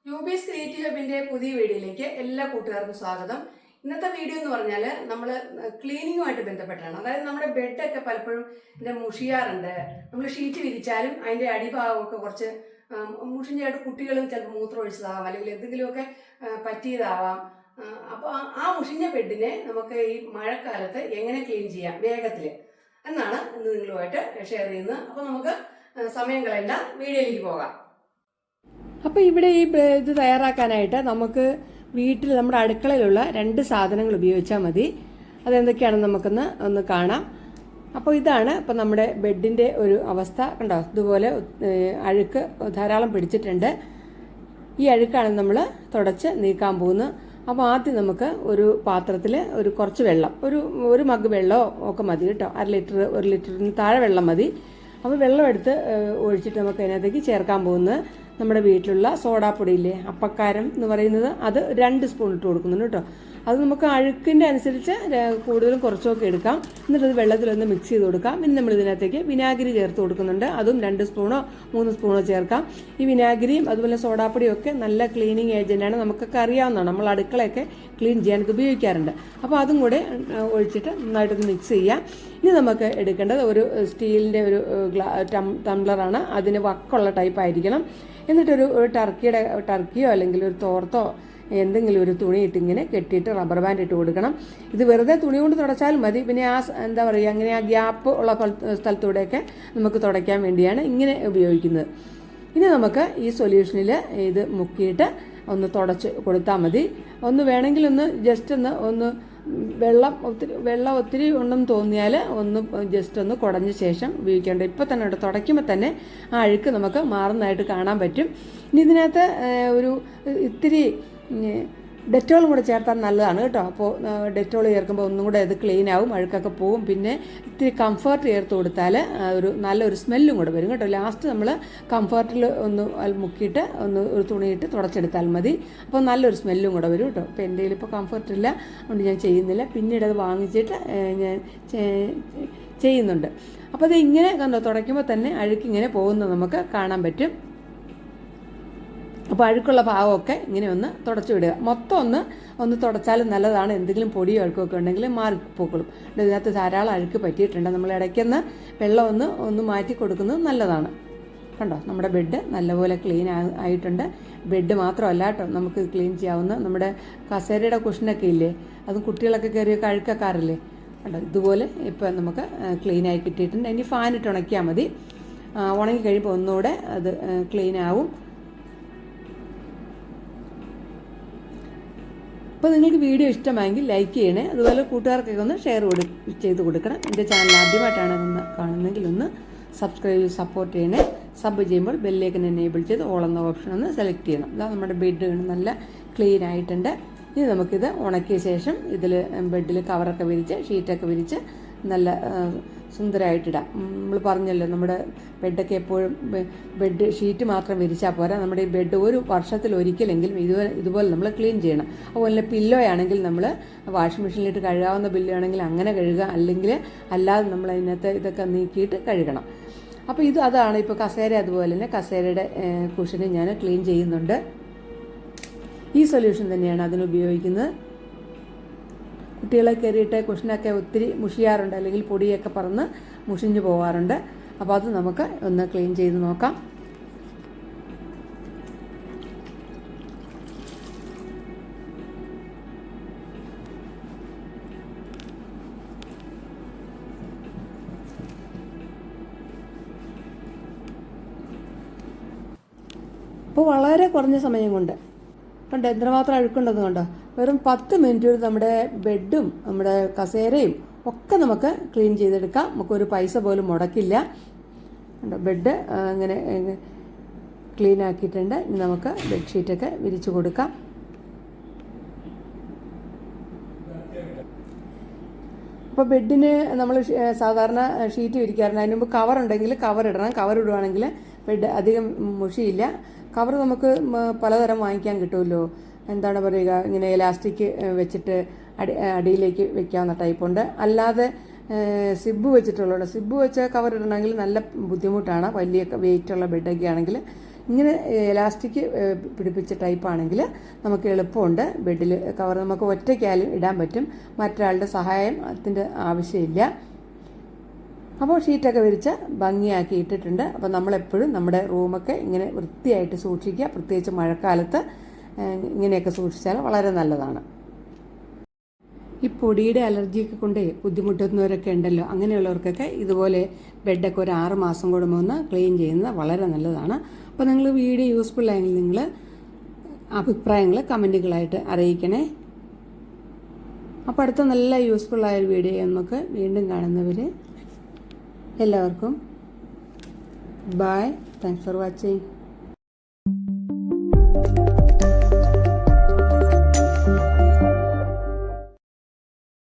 യൂബീസ് creative ഹബിന്റെ പുതിയ വീഡിയോയിലേക്ക് എല്ലാ കൂട്ടുകാർക്കും സ്വാഗതം. ഇന്നത്തെ വീഡിയോ എന്ന് പറഞ്ഞാൽ നമ്മൾ ക്ലീനിങ്ങുമായിട്ട് ബന്ധപ്പെട്ടാണ്. അതായത് നമ്മുടെ ബെഡൊക്കെ പലപ്പോഴും ഇതിന്റെ മുഷിയാറുണ്ട്. നമ്മൾ ഷീറ്റ് വിരിച്ചാലും അതിന്റെ അടിഭാഗമൊക്കെ കുറച്ച് മുഷിഞ്ഞായിട്ട് കുട്ടികളും ചിലപ്പോൾ മൂത്രം ഒഴിച്ചതാവാം, അല്ലെങ്കിൽ എന്തെങ്കിലുമൊക്കെ പറ്റിയതാവാം. അപ്പോൾ ആ മുഷിഞ്ഞ ബെഡിനെ നമുക്ക് ഈ മഴക്കാലത്ത് എങ്ങനെ ക്ലീൻ ചെയ്യാം വേഗത്തിൽ എന്നാണ് ഇന്ന് നിങ്ങളുമായിട്ട് ഷെയർ ചെയ്യുന്നത്. അപ്പോൾ നമുക്ക് സമയം കളയണ്ട, വീഡിയോയിലേക്ക് പോകാം. അപ്പോൾ ഇവിടെ ഈ ഇത് തയ്യാറാക്കാനായിട്ട് നമുക്ക് വീട്ടിൽ നമ്മുടെ അടുക്കളയിലുള്ള 2 സാധനങ്ങൾ ഉപയോഗിച്ചാൽ മതി. അതെന്തൊക്കെയാണെന്ന് ഒന്ന് കാണാം. അപ്പോൾ ഇതാണ് ഇപ്പോൾ നമ്മുടെ ബെഡിൻ്റെ ഒരു അവസ്ഥ. കണ്ടോ, ഇതുപോലെ അഴുക്ക് ധാരാളം പിടിച്ചിട്ടുണ്ട്. ഈ അഴുക്കാണ് നമ്മൾ തുടച്ച് നീക്കാൻ പോകുന്നത്. അപ്പോൾ ആദ്യം നമുക്ക് ഒരു പാത്രത്തിൽ കുറച്ച് വെള്ളം, ഒരു മഗ് വെള്ളമോ ഒക്കെ മതി കേട്ടോ. 1 ലിറ്റർ 1 ലിറ്ററിന് താഴെ വെള്ളം മതി. അപ്പോൾ വെള്ളം എടുത്ത് ഒഴിച്ചിട്ട് നമുക്ക് അതിനകത്തേക്ക് ചേർക്കാൻ പോകുന്നത് നമ്മുടെ വീട്ടിലുള്ള സോഡാപ്പൊടിയില്ലേ, അപ്പക്കാരം എന്ന് പറയുന്നത്, അത് 2 സ്പൂൺ ഇട്ട് കൊടുക്കുന്നുണ്ട് കേട്ടോ. അത് നമുക്ക് അഴുക്കിൻ്റെ അനുസരിച്ച് കൂടുതലും കുറച്ചൊക്കെ എടുക്കാം. എന്നിട്ട് അത് വെള്ളത്തിലൊന്ന് മിക്സ് ചെയ്ത് കൊടുക്കാം. ഇനി നമ്മൾ ഇതിനകത്തേക്ക് വിനാഗിരി ചേർത്ത് കൊടുക്കുന്നുണ്ട്. അതും 2 സ്പൂണോ 3 സ്പൂണോ ചേർക്കാം. ഈ വിനാഗിരിയും അതുപോലെ സോഡാപ്പൊടിയും ഒക്കെ നല്ല ക്ലീനിങ് ഏജൻറ്റാണ്. നമുക്കൊക്കെ അറിയാവുന്നതാണ്, നമ്മൾ അടുക്കളയൊക്കെ ക്ലീൻ ചെയ്യാൻ ഉപയോഗിക്കാറുണ്ട്. അപ്പോൾ അതും കൂടെ ഒഴിച്ചിട്ട് നന്നായിട്ടൊന്ന് മിക്സ് ചെയ്യാം. ഇനി നമുക്ക് എടുക്കേണ്ടത് ഒരു സ്റ്റീലിൻ്റെ ഒരു ടംബ്ലറാണ്. അതിന് വക്കുള്ള ടൈപ്പ് ആയിരിക്കണം. എന്നിട്ടൊരു ടർക്കിയോ അല്ലെങ്കിൽ ഒരു തോർത്തോ എന്തെങ്കിലും ഒരു തുണി ഇട്ടിങ്ങനെ കെട്ടിയിട്ട് റബ്ബർ ബാൻഡ് ഇട്ട് കൊടുക്കണം. ഇത് വെറുതെ തുണി കൊണ്ട് തുടച്ചാൽ മതി. പിന്നെ എന്താ പറയുക, അങ്ങനെ ആ ഗ്യാപ്പ് ഉള്ള സ്ഥലത്തൂടെയൊക്കെ നമുക്ക് തുടയ്ക്കാൻ വേണ്ടിയാണ് ഇങ്ങനെ ഉപയോഗിക്കുന്നത്. ഇനി നമുക്ക് ഈ സൊല്യൂഷനിൽ ഇത് മുക്കിയിട്ട് ഒന്ന് തുടച്ച് കൊടുത്താൽ മതി. വേണമെങ്കിൽ ജസ്റ്റ് ഒന്ന് വെള്ളം ഒത്തിരി ഉണ്ടെന്ന് തോന്നിയാൽ ജസ്റ്റ് ഒന്ന് കുടഞ്ഞ ശേഷം ഉപയോഗിക്കേണ്ട. ഇപ്പോൾ തന്നെ തുടയ്ക്കുമ്പോൾ തന്നെ ആ അഴുക്ക് നമുക്ക് മാറുന്നതായിട്ട് കാണാൻ പറ്റും. ഇനി ഇതിനകത്ത് ഇത്തിരി ഡെറ്റോളും കൂടെ ചേർത്താൽ നല്ലതാണ് കേട്ടോ. അപ്പോൾ ഡെറ്റോൾ ചേർക്കുമ്പോൾ ഒന്നും കൂടെ അത് ക്ലീൻ ആവും, അഴുക്കൊക്കെ പോവും. പിന്നെ ഇത്തിരി കംഫർട്ട് ചേർത്ത് കൊടുത്താൽ നല്ലൊരു സ്മെല്ലും കൂടെ വരും കേട്ടോ. ലാസ്റ്റ് നമ്മൾ കംഫർട്ടിൽ മുക്കിയിട്ട് ഒരു തുണിയിട്ട് തുടച്ചെടുത്താൽ മതി. അപ്പോൾ നല്ലൊരു സ്മെല്ലും കൂടെ വരും കേട്ടോ. അപ്പോൾ എൻ്റെ ഇപ്പോൾ കംഫർട്ടില്ല, അതുകൊണ്ട് ഞാൻ ചെയ്യുന്നില്ല. പിന്നീട് അത് വാങ്ങിച്ചിട്ട് ഞാൻ ചെയ്യുന്നുണ്ട്. അപ്പോൾ അത് ഇങ്ങനെ തുടയ്ക്കുമ്പോൾ തന്നെ അഴുക്കിങ്ങനെ പോകുന്നത് നമുക്ക് കാണാൻ പറ്റും. അപ്പോൾ അഴുക്കുള്ള ഭാഗമൊക്കെ ഇങ്ങനെ ഒന്ന് തുടച്ചു വിടുക. മൊത്തം ഒന്ന് തുടച്ചാലും നല്ലതാണ്. എന്തെങ്കിലും പൊടിയോ അഴുക്കൊക്കെ ഉണ്ടെങ്കിൽ മാറിപ്പോക്കളും. ഇതിനകത്ത് ധാരാളം അഴുക്ക് പറ്റിയിട്ടുണ്ട്. നമ്മൾ ഇടയ്ക്കൊന്ന് വെള്ളം ഒന്ന് മാറ്റി കൊടുക്കുന്നത് നല്ലതാണ്. കണ്ടോ, നമ്മുടെ ബെഡ് നല്ലപോലെ ക്ലീൻ ആയിട്ടുണ്ട്. ബെഡ് മാത്രമല്ല കേട്ടോ, നമുക്ക് ക്ലീൻ ചെയ്യാവുന്ന നമ്മുടെ കസേരയുടെ കുഷനൊക്കെ ഇല്ലേ, അതും കുട്ടികളൊക്കെ കയറിയൊക്കെ അഴുക്കക്കാറില്ലേ, കണ്ടോ, ഇതുപോലെ ഇപ്പോൾ നമുക്ക് ക്ലീനായി കിട്ടിയിട്ടുണ്ട്. ഇനി ഫാനിട്ട് ഉണക്കിയാൽ മതി. ഉണങ്ങി കഴിയുമ്പോൾ ഒന്നുകൂടെ അത് ക്ലീൻ ആവും. അപ്പോൾ നിങ്ങൾക്ക് വീഡിയോ ഇഷ്ടമായെങ്കിൽ ലൈക്ക് ചെയ്യണേ. അതുപോലെ കൂട്ടുകാർക്കൊക്കെ ഒന്ന് ഷെയർ ചെയ്ത് കൊടുക്കണം. എൻ്റെ ചാനൽ ആദ്യമായിട്ടാണ് കാണുന്നതെങ്കിൽ ഒന്ന് സബ്സ്ക്രൈബ് സപ്പോർട്ട് ചെയ്യണേ. സബ് ചെയ്യുമ്പോൾ ബെല്ലേക്കൻ എനേബിൾ ചെയ്ത് ഓൾ എന്ന ഓപ്ഷൻ ഒന്ന് സെലക്ട് ചെയ്യണം. ഇതാ നമ്മുടെ ബെഡ് നല്ല ക്ലീൻ ആയിട്ടുണ്ട്. ഇനി നമുക്കിത് ഉണക്കിയ ശേഷം ഇതിൽ ബെഡിൽ കവറൊക്കെ വിരിച്ച് ഷീറ്റൊക്കെ വിരിച്ച് നല്ല സുന്ദരമായിട്ടിടാം. നമ്മൾ പറഞ്ഞല്ലോ, നമ്മുടെ ബെഡൊക്കെ എപ്പോഴും ബെഡ് ഷീറ്റ് മാത്രം വിരിച്ചാൽ പോരാ. നമ്മുടെ ഈ ബെഡ് ഒരു വർഷത്തിൽ ഒരിക്കലെങ്കിലും ഇതുപോലെ നമ്മൾ ക്ലീൻ ചെയ്യണം. അതുപോലെ പില്ലോ ആണെങ്കിൽ നമ്മൾ വാഷിംഗ് മെഷീനിലിട്ട് കഴുകാവുന്ന പില്ലോ ആണെങ്കിൽ അങ്ങനെ കഴുകുക, അല്ലെങ്കിൽ അല്ലാതെ നമ്മൾ അതിനകത്ത് ഇതൊക്കെ നീക്കിയിട്ട് കഴുകണം. അപ്പോൾ അതാണ് ഇപ്പോൾ കസേര, അതുപോലെ തന്നെ കസേരയുടെ കുഷന് ഞാൻ ക്ലീൻ ചെയ്യുന്നുണ്ട്. ഈ സൊല്യൂഷൻ തന്നെയാണ് അതിനുപയോഗിക്കുന്നത്. കുട്ടികളെ കയറിയിട്ട് കുഷനൊക്കെ ഒത്തിരി മുഷിയാറുണ്ട്, അല്ലെങ്കിൽ പൊടിയൊക്കെ പറന്ന് മുഷിഞ്ഞു പോകാറുണ്ട്. അപ്പോൾ അത് നമുക്ക് ഒന്ന് ക്ലീൻ ചെയ്ത് നോക്കാം. അപ്പോൾ വളരെ കുറഞ്ഞ സമയം കൊണ്ട് കണ്ടോ എത്രമാത്രം അഴുക്കുണ്ടെന്ന് കണ്ടോ. വെറും 10 മിനിറ്റ് കൊണ്ട് നമ്മുടെ ബെഡും നമ്മുടെ കസേരയും ഒക്കെ നമുക്ക് ക്ലീൻ ചെയ്തെടുക്കാം. നമുക്കൊരു പൈസ പോലും മുടക്കില്ല. കണ്ടോ, ബെഡ് അങ്ങനെ ക്ലീൻ ആക്കിയിട്ടുണ്ട്. ഇനി നമുക്ക് ബെഡ്ഷീറ്റൊക്കെ വിരിച്ചു കൊടുക്കാം. അപ്പോൾ ബെഡിന് നമ്മൾ സാധാരണ ഷീറ്റ് വിരിക്കാറുണ്ട്. അതിന് മുമ്പ് കവർ ഉണ്ടെങ്കിൽ കവർ ഇടണം. കവർ ഇടുവാണെങ്കിൽ ബെഡ് അധികം മുഷിയില്ല. കവർ നമുക്ക് പലതരം വാങ്ങിക്കാൻ കിട്ടുമല്ലോ. എന്താണ് പറയുക, ഇങ്ങനെ ഇലാസ്റ്റിക് വെച്ചിട്ട് അടിയിലേക്ക് വെക്കാവുന്ന ടൈപ്പുണ്ട്. അല്ലാതെ സിബ് വെച്ചിട്ടുള്ളത്. സിബ് വെച്ച് കവർ ഇടണമെങ്കിൽ നല്ല ബുദ്ധിമുട്ടാണ്, വലിയ വെയിറ്റുള്ള ബെഡൊക്കെ ആണെങ്കിൽ. ഇങ്ങനെ ഇലാസ്റ്റിക് പിടിപ്പിച്ച ടൈപ്പാണെങ്കിൽ നമുക്ക് എളുപ്പമുണ്ട്. ബെഡിൽ കവർ നമുക്ക് ഒറ്റയ്ക്കാലും ഇടാൻ പറ്റും, മറ്റൊരാളുടെ സഹായത്തിൻ്റെ ആവശ്യമില്ല. അപ്പോൾ ഷീറ്റൊക്കെ വിരിച്ച് ഭംഗിയാക്കി ഇട്ടിട്ടുണ്ട്. അപ്പോൾ നമ്മളെപ്പോഴും നമ്മുടെ റൂമൊക്കെ ഇങ്ങനെ വൃത്തിയായിട്ട് സൂക്ഷിക്കുക. പ്രത്യേകിച്ച് മഴക്കാലത്ത് ഇങ്ങനെയൊക്കെ സൂക്ഷിച്ചാൽ വളരെ നല്ലതാണ്. ഈ പൊടിയുടെ അലർജിയൊക്കെ കൊണ്ട് ബുദ്ധിമുട്ടുന്നവരൊക്കെ ഉണ്ടല്ലോ, അങ്ങനെയുള്ളവർക്കൊക്കെ ഇതുപോലെ ബെഡൊക്കെ ഒരു 6 മാസം കൂടുമ്പോൾ ഒന്ന് ക്ലീൻ ചെയ്യുന്നത് വളരെ നല്ലതാണ്. അപ്പോൾ നിങ്ങൾ വീഡിയോ യൂസ്ഫുൾ ആയെങ്കിൽ നിങ്ങൾ അഭിപ്രായങ്ങൾ കമൻറ്റുകളായിട്ട് അറിയിക്കണേ. അപ്പോൾ അടുത്ത നല്ല യൂസ്ഫുള്ളായൊരു വീഡിയോ നമുക്ക് വീണ്ടും കാണുന്നവർ എല്ലാവർക്കും ബൈ. Thanks for watching.